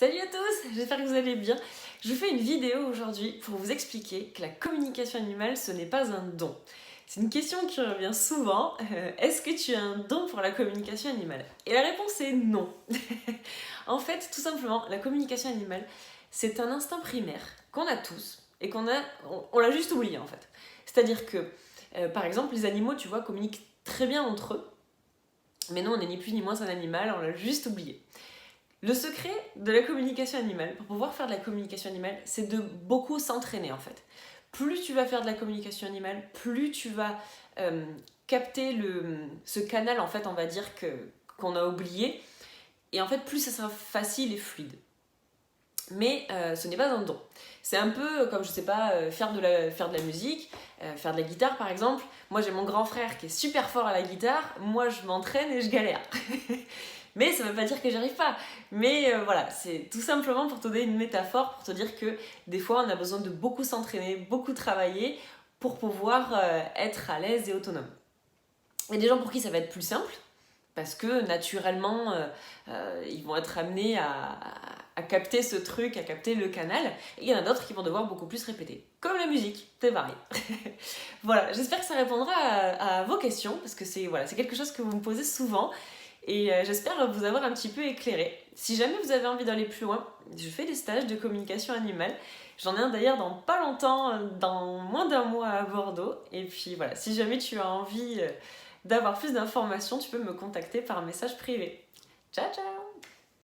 Salut à tous, j'espère que vous allez bien. Je vous fais une vidéo aujourd'hui pour vous expliquer que la communication animale, ce n'est pas un don. C'est une question qui revient souvent. Est-ce que tu as un don pour la communication animale? Et la réponse est non. En fait, tout simplement, la communication animale, c'est un instinct primaire qu'on a tous et on l'a juste oublié en fait. C'est-à-dire que, par exemple, les animaux, tu vois, communiquent très bien entre eux. Mais non, on n'est ni plus ni moins un animal, on l'a juste oublié. Le secret de la communication animale, pour pouvoir faire de la communication animale, c'est de beaucoup s'entraîner en fait. Plus tu vas faire de la communication animale, plus tu vas capter ce canal en fait, on va dire qu'on a oublié, et en fait plus ça sera facile et fluide. Mais ce n'est pas un don. C'est un peu comme, je sais pas, faire de la musique, faire de la guitare par exemple. Moi j'ai mon grand frère qui est super fort à la guitare, moi je m'entraîne et je galère. Mais ça veut pas dire que j'arrive pas. Mais voilà, c'est tout simplement pour te donner une métaphore, pour te dire que des fois on a besoin de beaucoup s'entraîner, beaucoup travailler pour pouvoir être à l'aise et autonome. Il y a des gens pour qui ça va être plus simple, parce que naturellement ils vont être amenés à capter ce truc, à capter le canal, et il y en a d'autres qui vont devoir beaucoup plus répéter. Comme la musique, c'est pareil. Voilà, j'espère que ça répondra à vos questions, parce que c'est quelque chose que vous me posez souvent, et j'espère vous avoir un petit peu éclairé. Si jamais vous avez envie d'aller plus loin, je fais des stages de communication animale. J'en ai un d'ailleurs dans pas longtemps, dans moins d'un mois à Bordeaux. Et puis voilà, si jamais tu as envie d'avoir plus d'informations, tu peux me contacter par message privé. Ciao ciao!